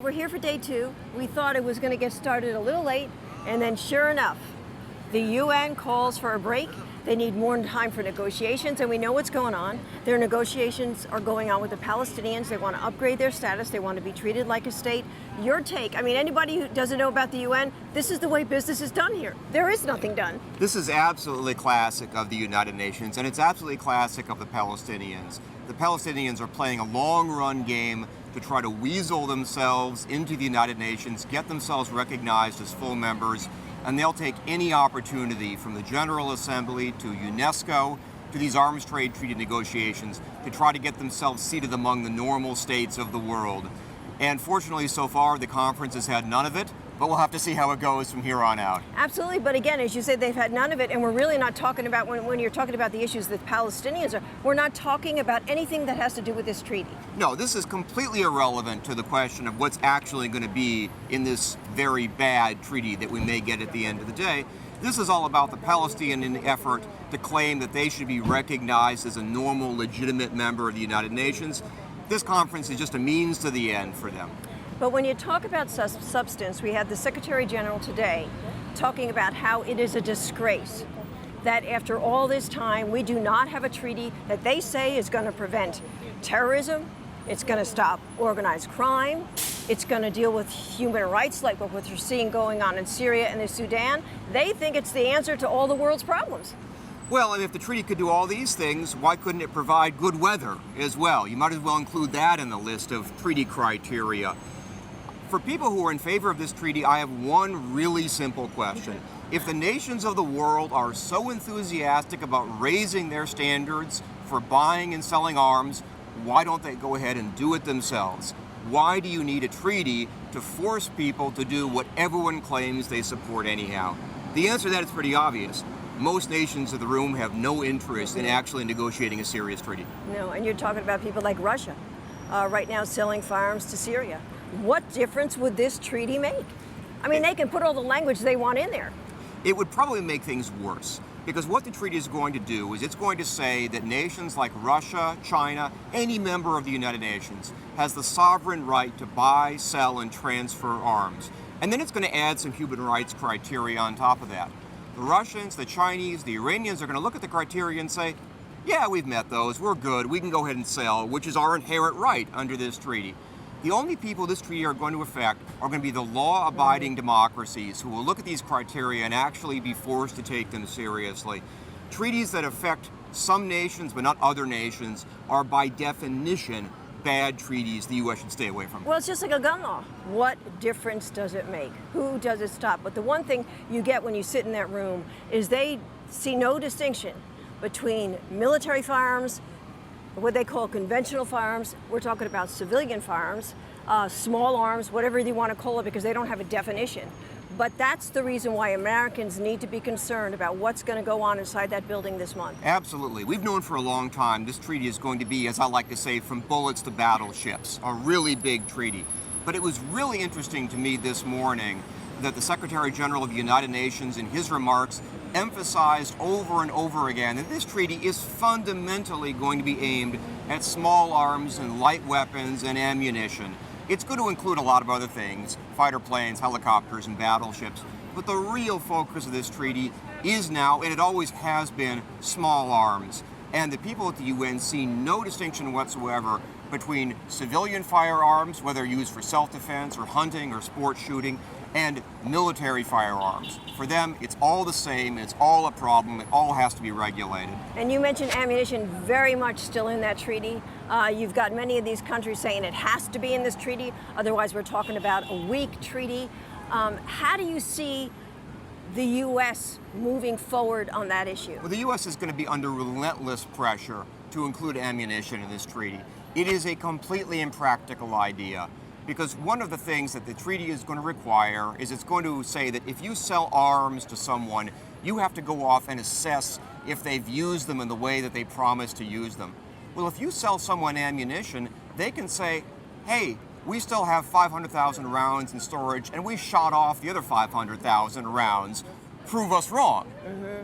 we're here for day 2. We thought it was going to get started a little late, and then sure enough, the UN calls for a break. They need more time for negotiations, and we know what's going on. Their negotiations are going on with the Palestinians. They want to upgrade their status. They want to be treated like a state. Your take, I mean, anybody who doesn't know about the UN, this is the way business is done here. There is nothing done. This is absolutely classic of the United Nations, and it's absolutely classic of the Palestinians. The Palestinians are playing a long-run game to try to weasel themselves into the United Nations, get themselves recognized as full members, and they'll take any opportunity from the General Assembly to UNESCO to these arms trade treaty negotiations to try to get themselves seated among the normal states of the world. And fortunately, so far, the conference has had none of it, but we'll have to see how it goes from here on out. Absolutely, but again, as you say, they've had none of it, and we're really not talking about, when you're talking about the issues that Palestinians are, we're not talking about anything that has to do with this treaty. No, this is completely irrelevant to the question of what's actually going to be in this very bad treaty that we may get at the end of the day. This is all about the Palestinian effort to claim that they should be recognized as a normal, legitimate member of the United Nations. This conference is just a means to the end for them. But when you talk about substance, we had the Secretary General today talking about how it is a disgrace that after all this time, we do not have a treaty that they say is going to prevent terrorism, it's going to stop organized crime, it's going to deal with human rights like what we're seeing going on in Syria and the Sudan. They think it's the answer to all the world's problems. Well, and if the treaty could do all these things, why couldn't it provide good weather as well? You might as well include that in the list of treaty criteria. For people who are in favor of this treaty, I have one really simple question. If the nations of the world are so enthusiastic about raising their standards for buying and selling arms, why don't they go ahead and do it themselves? Why do you need a treaty to force people to do what everyone claims they support anyhow? The answer to that is pretty obvious. Most nations in the room have no interest in actually negotiating a serious treaty. No, and you're talking about people like Russia, right now selling firearms to Syria. What difference would this treaty make? I mean, they can put all the language they want in there. It would probably make things worse, because what the treaty is going to do is it's going to say that nations like Russia, China, any member of the United Nations has the sovereign right to buy, sell, and transfer arms. And then it's going to add some human rights criteria on top of that. The Russians, the Chinese, the Iranians are going to look at the criteria and say, yeah, we've met those, we're good, we can go ahead and sell, which is our inherent right under this treaty. The only people this treaty are going to affect are going to be the law-abiding democracies who will look at these criteria and actually be forced to take them seriously. Treaties that affect some nations but not other nations are by definition bad treaties the U.S. should stay away from. Well, it's just like a gun law. What difference does it make? Who does it stop? But the one thing you get when you sit in that room is they see no distinction between military firearms, what they call conventional firearms. We're talking about civilian firearms, small arms, whatever you want to call it, because they don't have a definition. But that's the reason why Americans need to be concerned about what's going to go on inside that building this month. Absolutely. We've known for a long time this treaty is going to be, as I like to say, from bullets to battleships, a really big treaty. But it was really interesting to me this morning that the Secretary General of the United Nations, in his remarks, emphasized over and over again that this treaty is fundamentally going to be aimed at small arms and light weapons and ammunition. It's going to include a lot of other things, fighter planes, helicopters, and battleships. But the real focus of this treaty is now, and it always has been, small arms. And the people at the UN see no distinction whatsoever between civilian firearms, whether used for self-defense or hunting or sport shooting, and military firearms. For them, it's all the same, it's all a problem, it all has to be regulated. And you mentioned ammunition, very much still in that treaty. You've got many of these countries saying it has to be in this treaty, otherwise we're talking about a weak treaty. How do you see the U.S. moving forward on that issue? Well, the U.S. is going to be under relentless pressure to include ammunition in this treaty. It is a completely impractical idea, because one of the things that the treaty is going to require is it's going to say that if you sell arms to someone, you have to go off and assess if they've used them in the way that they promised to use them. Well, if you sell someone ammunition, they can say, hey, we still have 500,000 rounds in storage and we shot off the other 500,000 rounds. Prove us wrong.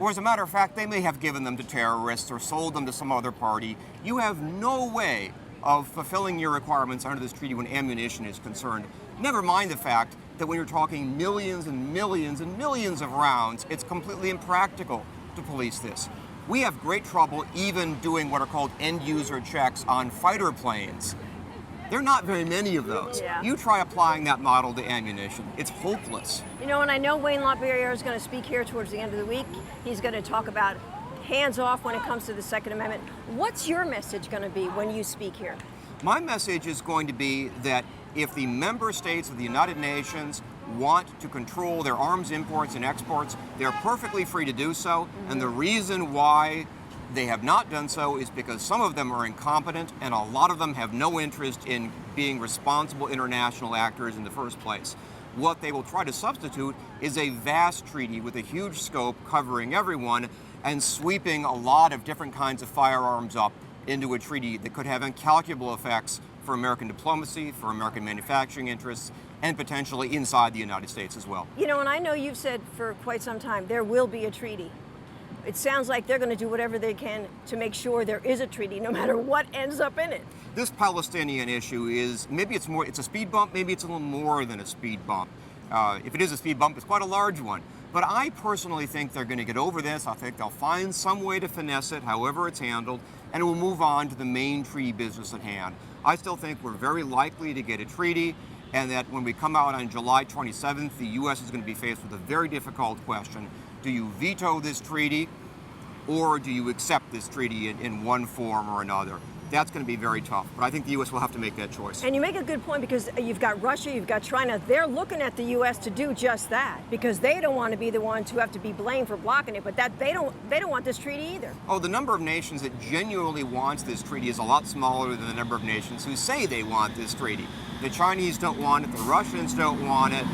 Or as a matter of fact, they may have given them to terrorists or sold them to some other party. You have no way of fulfilling your requirements under this treaty when ammunition is concerned. Never mind the fact that when you're talking millions and millions and millions of rounds, it's completely impractical to police this. We have great trouble even doing what are called end-user checks on fighter planes. There are not very many of those. Yeah. You try applying that model to ammunition. It's hopeless. You know, and I know Wayne LaPierre is going to speak here towards the end of the week. He's going to talk about hands off when it comes to the Second Amendment. What's your message going to be when you speak here? My message is going to be that if the member states of the United Nations want to control their arms imports and exports, they're perfectly free to do so. And the reason why they have not done so is because some of them are incompetent and a lot of them have no interest in being responsible international actors in the first place. What they will try to substitute is a vast treaty with a huge scope covering everyone and sweeping a lot of different kinds of firearms up into a treaty that could have incalculable effects for American diplomacy, for American manufacturing interests, and potentially inside the United States as well. You know, and I know you've said for quite some time there will be a treaty. It sounds like they're going to do whatever they can to make sure there is a treaty, no matter what ends up in it. This Palestinian issue is, maybe it's a speed bump, maybe it's a little more than a speed bump. If it is a speed bump, it's quite a large one. But I personally think they're going to get over this. I think they'll find some way to finesse it, however it's handled, and we'll move on to the main treaty business at hand. I still think we're very likely to get a treaty, and that when we come out on July 27th, the U.S. is going to be faced with a very difficult question. Do you veto this treaty, or do you accept this treaty in one form or another? That's going to be very tough, but I think the U.S. will have to make that choice. And you make a good point, because you've got Russia, you've got China. They're looking at the U.S. to do just that, because they don't want to be the ones who have to be blamed for blocking it. But that they don't want this treaty either. Oh, the number of nations that genuinely wants this treaty is a lot smaller than the number of nations who say they want this treaty. The Chinese don't want it. The Russians don't want it.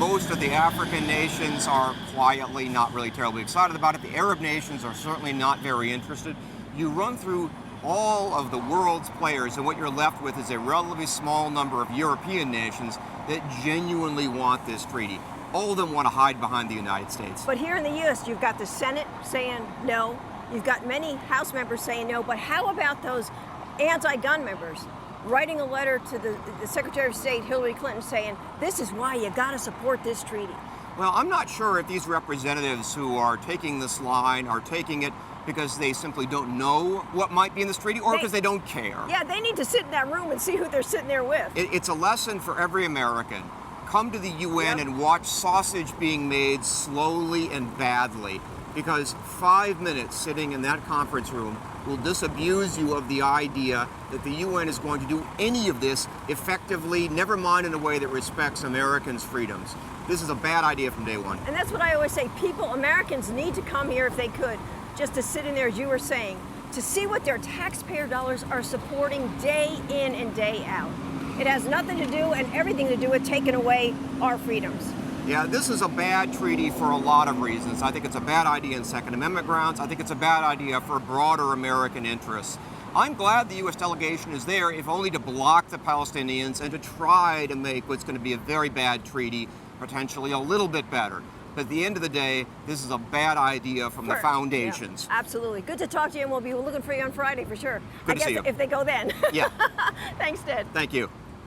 Most of the African nations are quietly not really terribly excited about it. The Arab nations are certainly not very interested. You run through all of the world's players, and what you're left with is a relatively small number of European nations that genuinely want this treaty. All of them want to hide behind the United States. But here in the U.S., you've got the Senate saying no. You've got many House members saying no. But how about those anti-gun members writing a letter to the Secretary of State, Hillary Clinton, saying, this is why you got to support this treaty? Well, I'm not sure if these representatives who are taking this line are taking it because they simply don't know what might be in this treaty, or because they don't care. Yeah, they need to sit in that room and see who they're sitting there with. It's a lesson for every American. Come to the UN and watch sausage being made slowly and badly, because 5 minutes sitting in that conference room will disabuse you of the idea that the UN is going to do any of this effectively, never mind in a way that respects Americans' freedoms. This is a bad idea from day one. And that's what I always say. Americans need to come here if they could, just to sit in there, as you were saying, to see what their taxpayer dollars are supporting day in and day out. It has nothing to do and everything to do with taking away our freedoms. Yeah, this is a bad treaty for a lot of reasons. I think it's a bad idea in Second Amendment grounds. I think it's a bad idea for broader American interests. I'm glad the U.S. delegation is there, if only to block the Palestinians and to try to make what's going to be a very bad treaty potentially a little bit better. But at the end of the day, this is a bad idea from the foundations. Yeah, absolutely. Good to talk to you, and we'll be looking for you on Friday for sure. Good to see you. If they go then. Yeah. Thanks, Ted. Thank you.